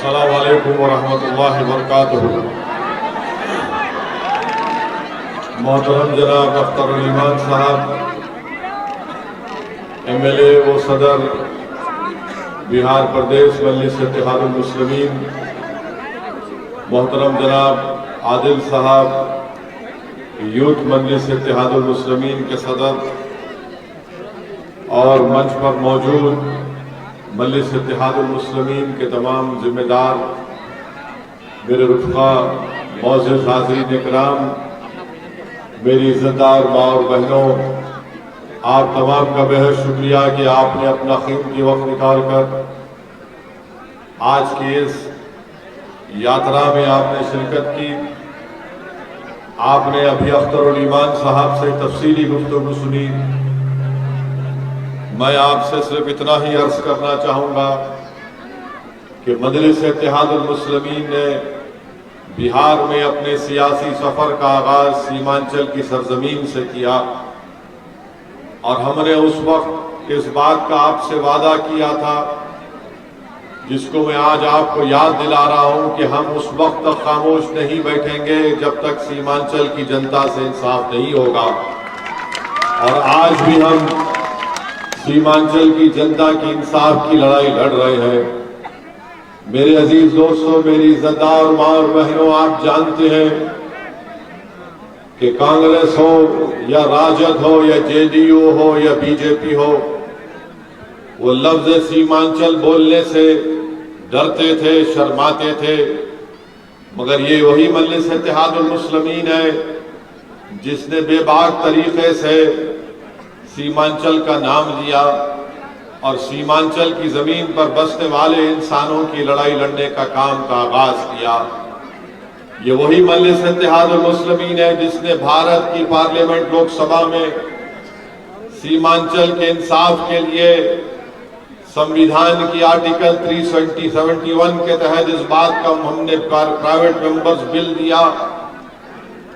अस्सलामु अलैकुम वरहमतुल्लाहि वबरकातुहू। मोहतरम जनाब अख्तरुल ईमान साहब, MLA व सदर बिहार प्रदेश मजलिस इत्तेहादुल मुस्लिमीन, मोहतरम जनाब आदिल साहब, यूथ मजलिस इत्तेहादुल मुस्लिमीन के सदर और मंच पर मौजूद मजलिस इत्तेहादुल मुस्लिमीन के तमाम जिम्मेदार, मेरे रुफ़क़ा, मौज़ूद हाज़रीन इकराम, मेरी इज़्ज़तदार माँ और बहनों, आप तमाम का बेहद शुक्रिया कि आपने अपना कीमती वक्त निकाल कर आज की इस यात्रा में आपने शिरकत की। आपने अभी अख्तरुल ईमान साहब से तफसीली गुफ्तगू सुनी। मैं आपसे सिर्फ इतना ही अर्ज करना चाहूँगा कि मजलिस इत्तेहादुल मुस्लिमीन ने बिहार में अपने सियासी सफ़र का आगाज़ सीमांचल की सरजमीन से किया और हमने उस वक्त इस बात का आपसे वादा किया था, जिसको मैं आज आपको याद दिला रहा हूं कि हम उस वक्त तक खामोश नहीं बैठेंगे जब तक सीमांचल की जनता से इंसाफ नहीं होगा। और आज भी हम सीमांचल की जनता की इंसाफ की लड़ाई लड़ रहे हैं। मेरे अजीज दोस्तों, मेरी इज़्ज़तदार माँ और बहनों, आप जानते हैं कि कांग्रेस हो या राजद हो या JDU हो या BJP हो, वो लफ्ज सीमांचल बोलने से डरते थे, शर्माते थे। मगर ये वही मजलिस इत्तेहादुल मुस्लिमीन है जिसने बेबाक तरीके से सीमांचल का नाम लिया और सीमांचल की जमीन पर बसने वाले इंसानों की लड़ाई लड़ने का काम का आगाज किया। ये वही मजलिस इत्तेहादुल मुस्लिमीन है जिसने भारत की पार्लियामेंट लोकसभा में सीमांचल के इंसाफ के लिए संविधान की आर्टिकल 371 के तहत इस बात का हमने प्राइवेट मेंबर्स बिल दिया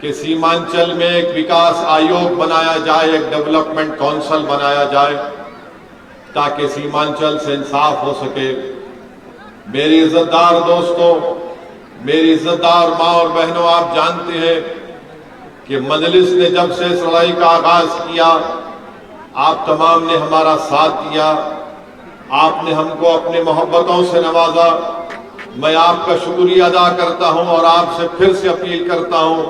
कि सीमांचल में एक विकास आयोग बनाया जाए, एक डेवलपमेंट काउंसिल बनाया जाए ताकि सीमांचल से इंसाफ हो सके। मेरी इज्जतदार दोस्तों, मेरी इज्जतदार माँ और बहनों, आप जानते हैं कि मजलिस ने जब से इस लड़ाई का आगाज किया, आप तमाम ने हमारा साथ दिया, आपने हमको अपने मोहब्बतों से नवाजा। मैं आपका शुक्रिया अदा करता हूं और आपसे फिर से अपील करता हूं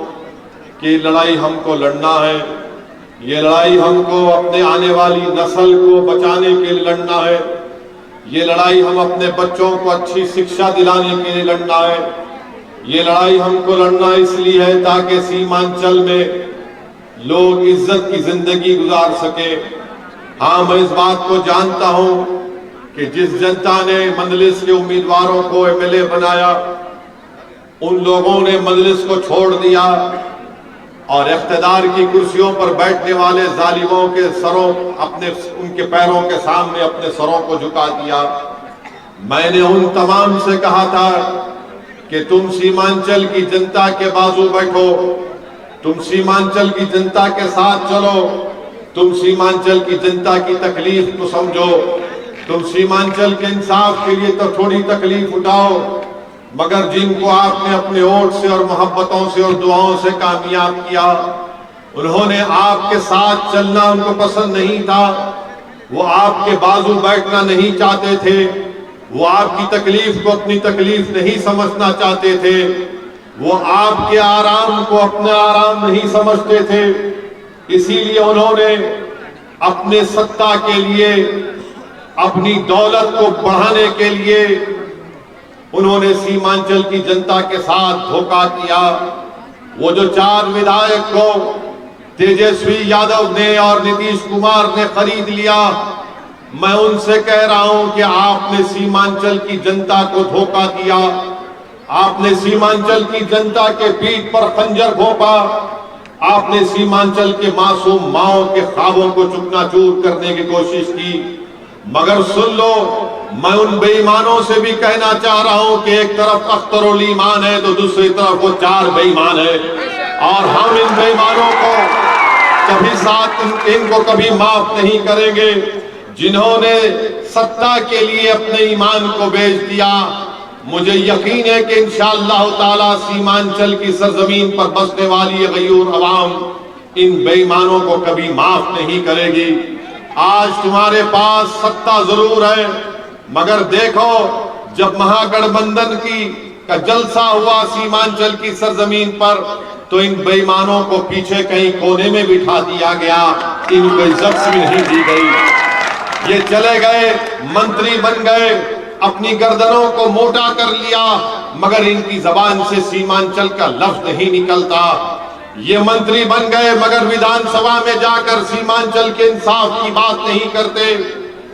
कि लड़ाई हमको लड़ना है। ये लड़ाई हमको अपने आने वाली नस्ल को बचाने के लिए लड़ना है। ये लड़ाई हम अपने बच्चों को अच्छी शिक्षा दिलाने के लिए लड़ना है। ये लड़ाई हमको लड़ना इसलिए है ताकि सीमांचल में लोग इज्जत की जिंदगी गुजार सके। हाँ, मैं इस बात को जानता हूं कि जिस जनता ने मजलिस के उम्मीदवारों को MLA बनाया, उन लोगों ने मजलिस को छोड़ दिया और इख्तिदार की कुर्सियों पर बैठने वाले जालिमों के सरों उनके पैरों के सामने अपने सरों को झुका दिया। मैंने उन तमाम से कहा था कि तुम सीमांचल की जनता के बाजू बैठो, तुम सीमांचल की जनता के साथ चलो, तुम सीमांचल की जनता की तकलीफ को समझो, तुम सीमांचल के इंसाफ के लिए तो थोड़ी तकलीफ उठाओ। मगर जिनको आपने अपने वोट से और मोहब्बतों से और दुआओं से कामयाब किया, उन्होंने आपके साथ चलना उनको पसंद नहीं था, वो आपके बाजू बैठना नहीं चाहते थे, वो आपकी तकलीफ को अपनी तकलीफ नहीं समझना चाहते थे, वो आपके आराम को अपना आराम नहीं समझते थे। इसीलिए उन्होंने अपने सत्ता के लिए, अपनी दौलत को बढ़ाने के लिए उन्होंने सीमांचल की जनता के साथ धोखा किया। वो जो 4 विधायक को तेजस्वी यादव ने और नीतीश कुमार ने खरीद लिया, मैं उनसे कह रहा हूं कि आपने सीमांचल की जनता को धोखा दिया। आपने सीमांचल की जनता के पीठ पर खंजर घोंपा। आपने सीमांचल के मासूम माओं के ख्वाबों को चुकनाचूर करने की कोशिश की। मगर सुन लो, मैं उन बेईमानों से भी कहना चाह रहा हूं कि एक तरफ अख्तरुल ईमान है तो दूसरी तरफ वो 4 बेईमान है, और हम इन बेईमानों को कभी साथ इनको कभी माफ नहीं करेंगे। जिन्होंने सत्ता के लिए अपने ईमान को बेच दिया, मुझे यकीन है कि इंशाअल्लाह ताला सीमांचल की सरजमीन पर बसने वाली ये गयूर अवाम इन बेईमानों को कभी माफ नहीं करेगी। आज तुम्हारे पास सत्ता जरूर है, मगर देखो जब महागठबंधन का जलसा हुआ सीमांचल की सरजमीन पर तो इन बेईमानों को पीछे कहीं कोने में बिठा दिया गया, इनको इज्जत भी नहीं दी गई। ये चले गए, मंत्री बन गए, अपनी गर्दनों को मोटा कर लिया, मगर इनकी जबान से सीमांचल का लफ्ज नहीं निकलता। ये मंत्री बन गए मगर विधानसभा में जाकर सीमांचल के इंसाफ की बात नहीं करते।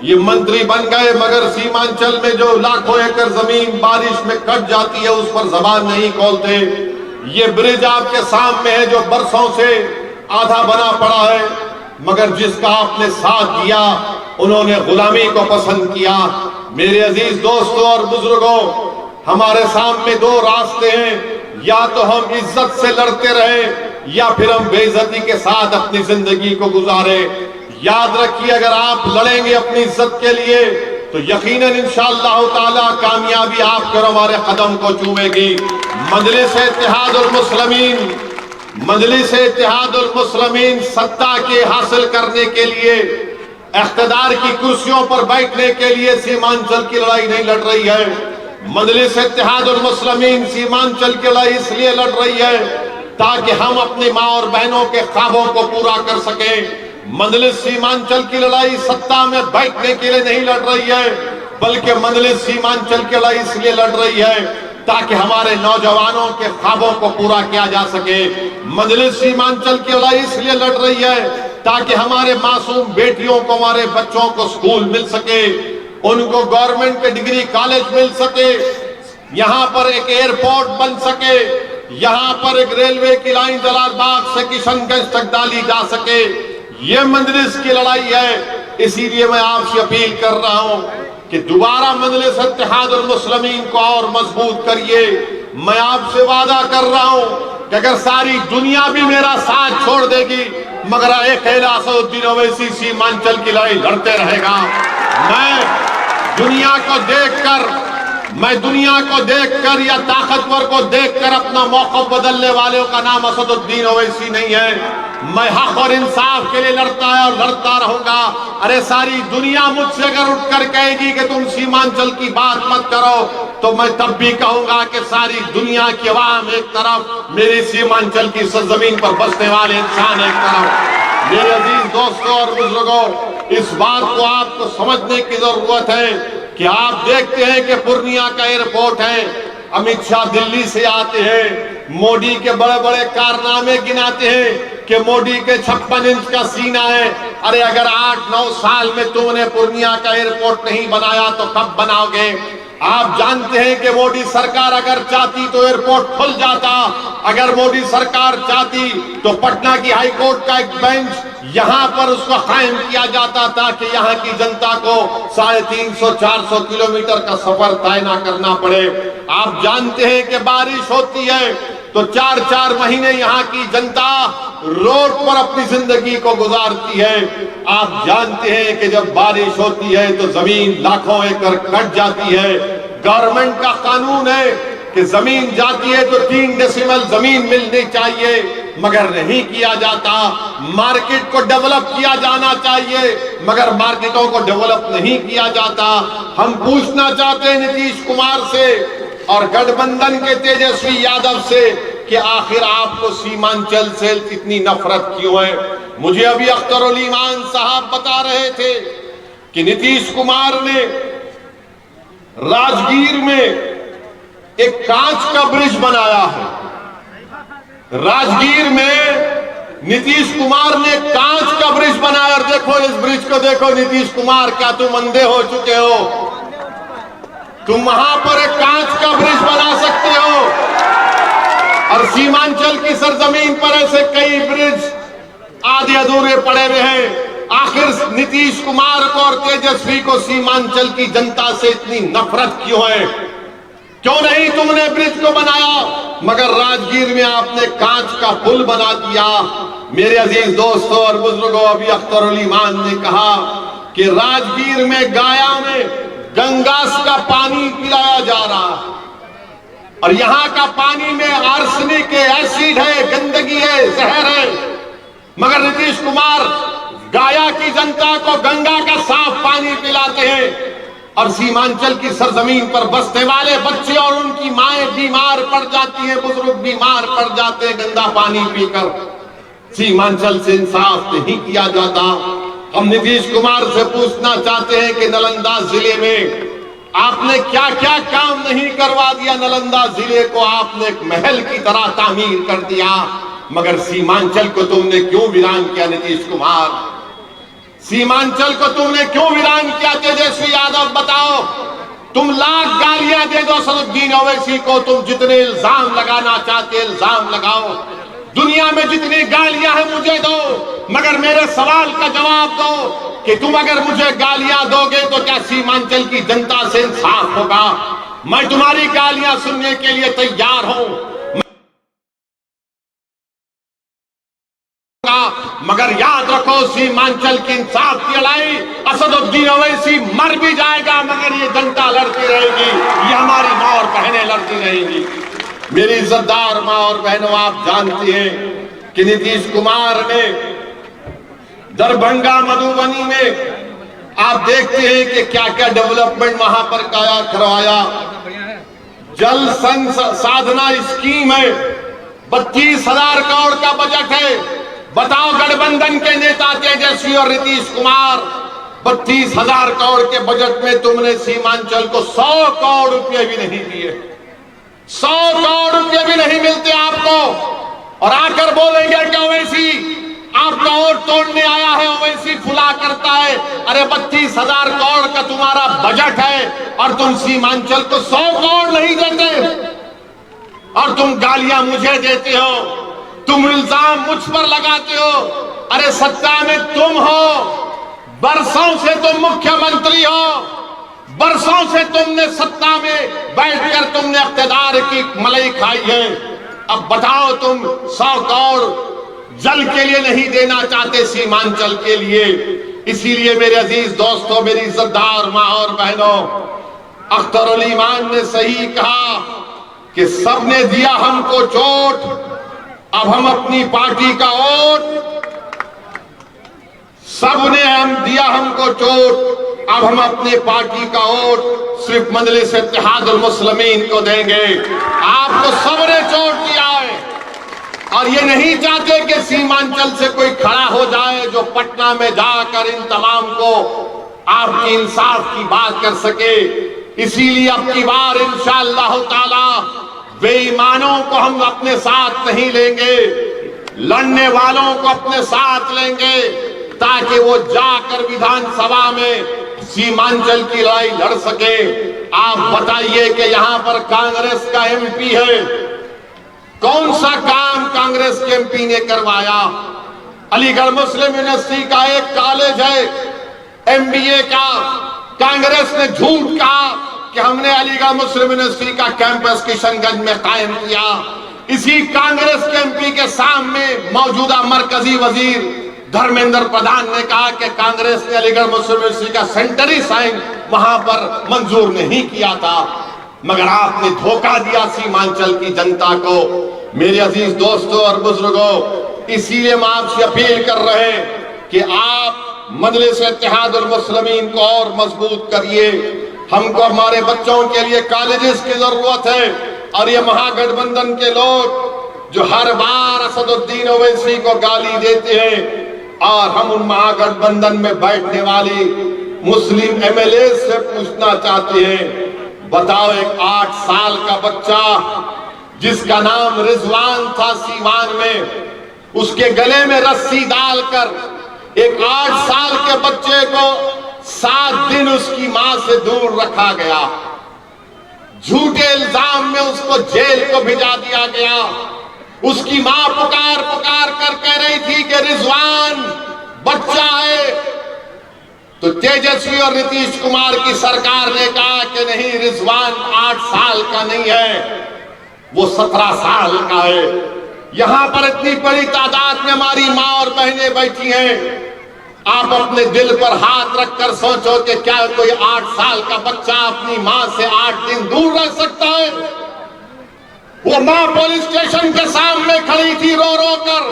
ये मंत्री बन गए मगर सीमांचल में जो लाखों एकड़ जमीन बारिश में कट जाती है उस पर जबान नहीं खोलते। ये ब्रिज आपके सामने है जो बरसों से आधा बना पड़ा है, मगर जिसका आपने साथ दिया उन्होंने गुलामी को पसंद किया। मेरे अजीज दोस्तों और बुजुर्गों, हमारे सामने दो रास्ते हैं, या तो हम इज्जत से लड़ते रहे या फिर हम बेइज्जती के साथ अपनी जिंदगी को गुजारे। याद रखिए, अगर आप लड़ेंगे अपनी इज्जत के लिए तो यकीनन इंशाअल्लाह ताला कामयाबी आपके और हमारे कदम को चूमेगी। मजलिस इत्तेहादुल मुस्लिमीन सत्ता के हासिल करने के लिए, इख्तिदार की कुर्सियों पर बैठने के लिए सीमांचल की लड़ाई नहीं लड़ रही है। मजलिस इत्तेहादुल मुस्लिमीन सीमांचल की लड़ाई इसलिए लड़ रही है ताकि हम अपनी माँ और बहनों के ख्वाबों को पूरा कर सकें। मजलिस सीमांचल की लड़ाई सत्ता में बैठने के लिए नहीं लड़ रही है, बल्कि मजलिस सीमांचल की लड़ाई इसलिए लड़ रही है ताकि हमारे नौजवानों के ख्वाबों को पूरा किया जा सके। मजलिस सीमांचल की लड़ाई इसलिए लड़ रही है ताकि हमारे मासूम बेटियों को, हमारे बच्चों को स्कूल मिल सके, उनको गवर्नमेंट के डिग्री कॉलेज मिल सके, यहाँ पर एक एयरपोर्ट बन सके, यहाँ पर एक रेलवे की लाइन जलालबाग से किशनगंज तक डाली जा सके। ये मजलिस की लड़ाई है। इसीलिए मैं आपसे अपील कर रहा हूं कि दोबारा मजलिस इत्तेहादुल मुस्लिमीन को और मजबूत करिए। मैं आपसे वादा कर रहा हूं कि अगर सारी दुनिया भी मेरा साथ छोड़ देगी मगर एक असादुद्दीन ओवैसी सीमांचल की लड़ाई लड़ते रहेगा। मैं दुनिया को देखकर या ताकतवर को देखकर अपना मौक़िफ़ बदलने वालों का नाम असदुद्दीन ओवैसी नहीं है। मैं हक और इंसाफ के लिए लड़ता है और लड़ता रहूंगा। अरे सारी दुनिया मुझसे अगर उठकर कहेगी कि तुम सीमांचल की बात मत करो तो मैं तब भी कहूंगा कि सारी दुनिया की अवाम एक तरफ, मेरी सीमांचल की सरजमीन पर बसने वाले इंसान एक तरफ। मेरे अजीज दोस्तों और बुजुर्गों, इस बात को आपको समझने की जरूरत है कि आप देखते हैं कि पूर्णिया का एयरपोर्ट है, अमित शाह दिल्ली से आते हैं, मोदी के बड़े बड़े कारनामे गिनाते हैं कि मोदी के 56 इंच का सीना है। अरे अगर 8-9 साल में तुमने पूर्णिया का एयरपोर्ट नहीं बनाया तो कब बनाओगे? आप जानते हैं कि मोदी सरकार अगर चाहती तो एयरपोर्ट खुल जाता। अगर मोदी सरकार चाहती तो पटना की हाईकोर्ट का एक बेंच यहां पर उसको कायम किया जाता ताकि यहां की जनता को 350-400 किलोमीटर का सफर तय न करना पड़े। आप जानते हैं कि बारिश होती है तो 4-4 महीने यहाँ की जनता रोड पर अपनी जिंदगी को गुजारती है। आप जानते हैं कि जब बारिश होती है तो जमीन लाखों एकड़ कट जाती है। गवर्नमेंट का कानून है कि जमीन जाती है तो 3 डेसिमल जमीन मिलनी चाहिए, मगर नहीं किया जाता। मार्केट को डेवलप किया जाना चाहिए मगर मार्केटों को डेवलप नहीं किया जाता। हम पूछना चाहते हैं नीतीश कुमार से और गठबंधन के तेजस्वी यादव से कि आखिर आपको सीमांचल से इतनी नफरत क्यों है? मुझे अभी अख्तरुल ईमान साहब बता रहे थे कि नीतीश कुमार ने राजगीर में एक कांच का ब्रिज बनाया है। राजगीर में नीतीश कुमार ने कांच का ब्रिज बनाया। और देखो इस ब्रिज को देखो नीतीश कुमार, क्या तुम अंधे हो चुके हो? तुम वहां पर एक कांच का ब्रिज बना सकते हो और सीमांचल की सरजमीन पर ऐसे कई ब्रिज आधे अधूरे पड़े हुए हैं। आखिर नीतीश कुमार को और तेजस्वी को सीमांचल की जनता से इतनी नफरत क्यों है? क्यों नहीं तुमने ब्रिज को बनाया मगर राजगीर में आपने कांच का पुल बना दिया? मेरे अजीज दोस्तों और बुजुर्गों, अभी अख्तरुल ईमान ने कहा कि राजगीर में गाया में गंगा का पानी पिलाया जा रहा है। और यहां का पानी में आर्सेनिक है, एसिड है, गंदगी है, जहर है, मगर नीतीश कुमार गाया की जनता को गंगा का साफ पानी पिलाते हैं और सीमांचल की सरजमीन पर बसने वाले बच्चे और उनकी माएं बीमार पड़ जाती हैं, बुजुर्ग बीमार पड़ जाते हैं गंदा पानी पीकर। सीमांचल से इंसाफ नहीं किया जाता। हम नीतीश कुमार से पूछना चाहते हैं कि नालंदा जिले में आपने क्या क्या काम नहीं करवा दिया। नालंदा जिले को आपने एक महल की तरह तामीर कर दिया, मगर सीमांचल को तुमने क्यों वीरान किया नीतीश कुमार? सीमांचल को तुमने क्यों वीरान किया तेजस्वी यादव? बताओ। तुम लाख गालियां दे दो असदुद्दीन ओवैसी को, तुम जितने इल्जाम लगाना चाहते इल्जाम लगाओ, दुनिया में जितनी गालियां हैं मुझे दो, मगर मेरे सवाल का जवाब दो कि तुम अगर मुझे गालियां दोगे तो क्या सीमांचल की जनता से इंसाफ होगा? मैं तुम्हारी गालियां सुनने के लिए तैयार हूं, मगर याद रखो सीमांचल की इंसाफ की लड़ाई असदुद्दीन ओवैसी मर भी जाएगा, मगर ये जनता लड़ती रहेगी, ये हमारी मां और बहनें लड़ती रहेंगी। मेरी इज्जतदार मां और बहनों, आप जानती हैं कि नीतीश कुमार ने दरभंगा मधुबनी में आप देखते हैं कि क्या क्या डेवलपमेंट वहां पर करवाया। जल संसाधना स्कीम है, 32,000 करोड़ का बजट है। बताओ गठबंधन के नेता तेजस्वी और नीतीश कुमार, 32,000 करोड़ के बजट में तुमने सीमांचल को 100 करोड़ रुपए भी नहीं दिए। 100 करोड़ रुपए भी नहीं मिलते आपको, और आकर बोलेंगे कि ओवैसी आपका वोट तोड़ने आया है, ओवैसी फुला करता है। अरे 32,000 करोड़ का तुम्हारा बजट है और तुम सीमांचल को 100 करोड़ नहीं देते, और तुम गालियां मुझे देते हो, तुम इल्जाम मुझ पर लगाते हो। अरे सत्ता में तुम हो, बरसों से तुम मुख्यमंत्री हो, बरसों से तुमने सत्ता में बैठकर तुमने इख्तियार की मलाई खाई है। अब बताओ तुम 100 करोड़ जल के लिए नहीं देना चाहते सीमांचल के लिए। इसीलिए मेरे अजीज दोस्तों, मेरी इज्जतदार मां और बहनों, अख्तरुल ईमान ने सही कहा कि सबने दिया हमको चोट, अब हम अपनी पार्टी का वोट, सबने हम दिया हमको चोट, अब हम अपनी पार्टी का वोट सिर्फ मजलिस इत्तेहादुल मुस्लिमीन को देंगे। आपको सबने चोट दिया है, और ये नहीं चाहते कि सीमांचल से कोई खड़ा हो जाए जो पटना में जाकर इन तमाम को आपकी इंसाफ की बात कर सके। इसीलिए अब की बार इंशाअल्लाह ताला बेईमानों को हम अपने साथ नहीं लेंगे, लड़ने वालों को अपने साथ लेंगे, ताकि वो जाकर विधानसभा में सीमांचल की लड़ाई लड़ सके। आप बताइए कि यहां पर कांग्रेस का एमपी है, कौन सा काम कांग्रेस के एमपी ने करवाया? अलीगढ़ मुस्लिम यूनिवर्सिटी का एक कॉलेज है एमबीए का, कांग्रेस ने झूठ कहा कि हमने अलीगढ़ मुस्लिम यूनिवर्सिटी का कैंपस किशनगंज में कायम किया। इसी कांग्रेस के एमपी के सामने मौजूदा मरकजी वजीर धर्मेंद्र प्रधान ने कहा कि कांग्रेस ने अलीगढ़ मुस्लिम यूनिवर्सिटी का सेंटरी साइन वहां पर मंजूर नहीं किया था, मगर आपने धोखा दिया सीमांचल की जनता को। मेरे अजीज दोस्तों और बुजुर्गों, इसीलिए हम आपसे अपील कर रहे हैं कि आप मजलिस इत्तेहादुल मुस्लिमीन को और मजबूत करिए। हमको हमारे बच्चों के लिए कॉलेजेस की जरूरत है, और ये महागठबंधन के लोग जो हर बार असदुद्दीन ओवैसी को गाली देते हैं, और हम उन महागठबंधन में बैठने वाली मुस्लिम एमएलए से पूछना चाहते हैं, बताओ एक 8 साल का बच्चा जिसका नाम रिजवान था सीवान में, उसके गले में रस्सी डालकर एक 8 साल के बच्चे को 7 दिन उसकी मां से दूर रखा गया, झूठे इल्जाम में उसको जेल को भिजा दिया गया। उसकी मां पुकार पुकार कर कह रही थी कि रिजवान बच्चा है, तो तेजस्वी और नीतीश कुमार की सरकार ने कहा कि नहीं, रिजवान 8 साल का नहीं है, वो 17 साल का है। यहां पर इतनी बड़ी तादाद में हमारी मां और बहनें बैठी हैं। आप अपने दिल पर हाथ रखकर सोचो कि क्या कोई 8 साल का बच्चा अपनी मां से 8 दिन दूर रह सकता है? वो माँ पुलिस स्टेशन के सामने खड़ी थी रो रो कर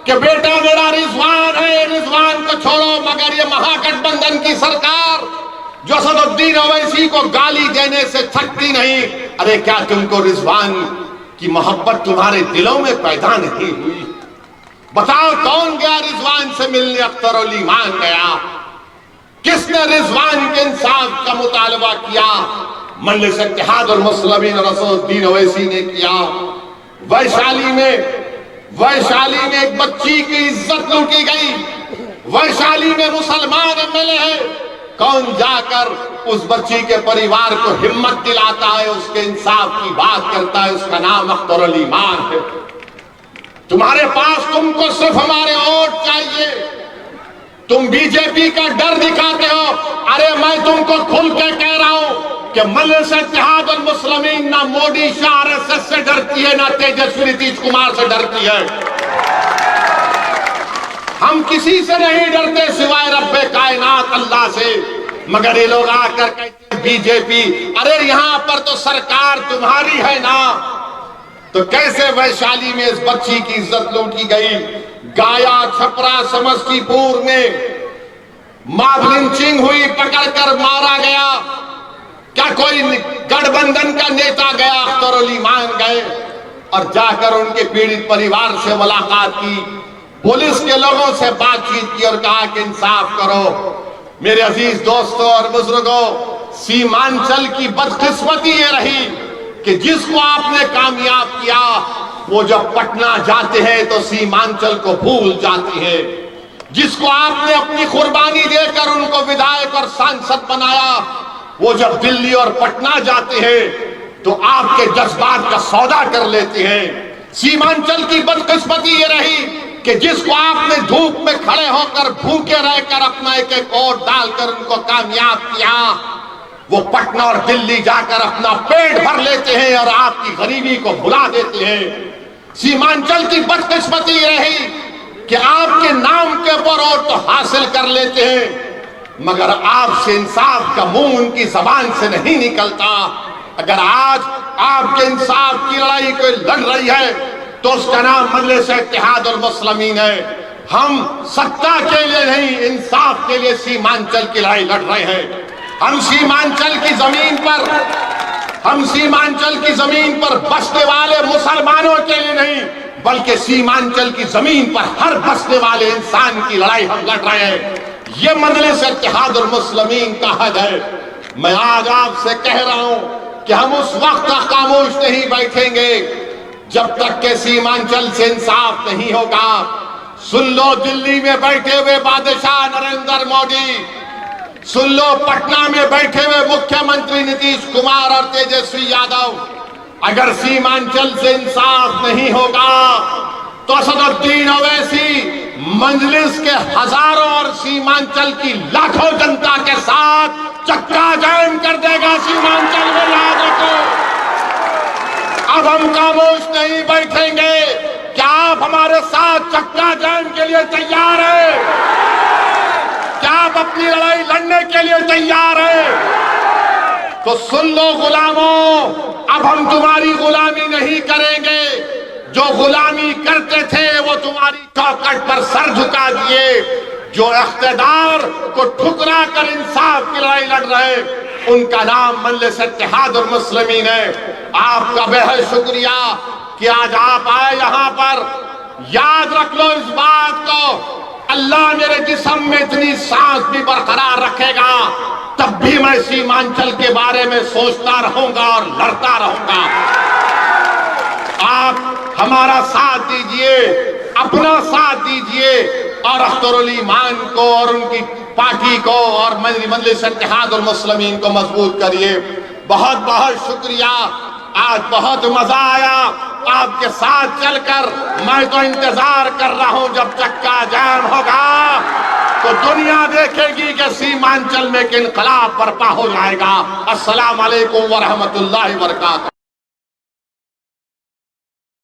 कि बेटा मेरा रिजवान है, रिजवान को छोड़ो। मगर ये महागठबंधन की सरकार जो असदुद्दीन ओवैसी को गाली देने से थकती नहीं। अरे क्या तुमको रिजवान की मोहब्बत तुम्हारे दिलों में पैदा नहीं हुई? बताओ कौन गया रिजवान से मिलने? अख्तर अली मान गया। किसने रिजवान के इंसाफ का मुतालबा किया? मजलिस इत्तेहादुल मुस्लिमीन और असदुद्दीन ओवैसी ने किया। वैशाली में एक बच्ची की इज्जत लूटी गई। वैशाली में मुसलमान एमएलए है, कौन जाकर उस बच्ची के परिवार को हिम्मत दिलाता है, उसके इंसाफ की बात करता है? उसका नाम अख्तर अली मान है। तुम्हारे पास तुमको सिर्फ हमारे वोट चाहिए। तुम बीजेपी का डर दिखाते हो। अरे मैं तुमको खुल के कह रहा हूं कि मजलिस इत्तेहादुल मुस्लिमीन ना मोदी शाह आरएसएस से डरती है, ना तेजस्वी नीतीश कुमार से डरती है। हम किसी से नहीं डरते सिवाय रब्बे कायनात अल्लाह से। मगर ये लोग आकर कहते हैं बीजेपी, अरे यहां पर तो सरकार तुम्हारी है ना। तो कैसे वैशाली में इस बच्ची की इज्जत लूटी गई? गाया, छपरा, समस्तीपुर में मॉब लिंचिंग हुई, पकड़कर मारा गया। क्या कोई गठबंधन का नेता गया? अख्तर अली मान गए और जाकर उनके पीड़ित परिवार से मुलाकात की, पुलिस के लोगों से बातचीत की और कहा कि इंसाफ करो। मेरे अजीज दोस्तों और बुजुर्गों, सीमांचल की बदकिस्मती ये रही कि जिसको आपने कामयाब किया वो जब पटना जाते हैं तो सीमांचल को भूल जाते हैं। जिसको आपने अपनी कुर्बानी देकर उनको विधायक और सांसद बनाया, वो जब दिल्ली और पटना जाते हैं तो आपके जज्बात का सौदा कर लेते हैं। सीमांचल की बदकिस्मती ये रही कि जिसको आपने धूप में खड़े होकर भूखे रहकर अपना एक एक वोट डालकर उनको कामयाब किया, वो पटना और दिल्ली जाकर अपना पेट भर लेते हैं और आपकी गरीबी को भुला देते हैं। सीमांचल की बदकिस्मती रही कि आपके नाम के ऊपर वोट तो हासिल कर लेते हैं मगर आपसे इंसाफ का मुंह उनकी जबान से नहीं निकलता। अगर आज आपके इंसाफ की लड़ाई कोई लड़ रही है तो उसका नाम मजलिस इत्तेहादुल मुस्लिमीन है। हम सत्ता के लिए नहीं, इंसाफ के लिए सीमांचल की लड़ाई लड़ रहे हैं। हम सीमांचल की जमीन पर बसने वाले मुसलमानों के लिए नहीं, बल्कि सीमांचल की जमीन पर हर बसने वाले इंसान की लड़ाई हम लड़ रहे हैं। ये मजलिस इत्तेहादुल मुस्लिमीन का हद है। मैं आज आपसे कह रहा हूं कि हम उस वक्त तक खामोश नहीं बैठेंगे जब तक के सीमांचल से इंसाफ नहीं होगा। सुन लो दिल्ली में बैठे हुए बादशाह नरेंद्र मोदी, सुन लो पटना में बैठे हुए मुख्यमंत्री नीतीश कुमार और तेजस्वी यादव, अगर सीमांचल से इंसाफ नहीं होगा तो असदुद्दीन ओवैसी मजलिस के हजारों और सीमांचल की लाखों जनता के साथ चक्का जाम कर देगा। सीमांचल में याद रखो, अब हम खामोश नहीं बैठेंगे। क्या आप हमारे साथ चक्का जाम के लिए तैयार हैं? क्या आप अपनी लड़ाई लड़ने के लिए तैयार हैं? तो सुन लो गुलामों, अब हम तुम्हारी गुलामी नहीं करेंगे। जो गुलामी करते थे वो तुम्हारी चौखट पर सर झुका दिए। जो इख्तिदार को ठुकरा कर इंसाफ की लड़ाई लड़ रहे, उनका नाम मजलिस इत्तेहादुल मुस्लिमीन है। आपका बेहद शुक्रिया कि आज आप आए यहाँ पर। याद रख लो इस बात को, अल्लाह मेरे जिस्म में इतनी सांस भी बरकरार रखेगा तब भी मैं सीमांचल के बारे में सोचता रहूंगा और लड़ता रहूंगा। आप हमारा साथ दीजिए, अपना साथ दीजिए और अख्तर अली मान को और उनकी पार्टी को और मजलिस इत्तेहादुल मुस्लिमीन को मजबूत करिए। बहुत बहुत शुक्रिया, आज बहुत मजा आया आपके साथ चलकर। मैं तो इंतजार कर रहा हूं जब चक्का जाम होगा तो दुनिया देखेगी कि सीमांचल में एक इनकलाब बर्पा हो जाएगा। अस्सलाम वालेकुम व रहमतुल्लाहि व बरकातहू।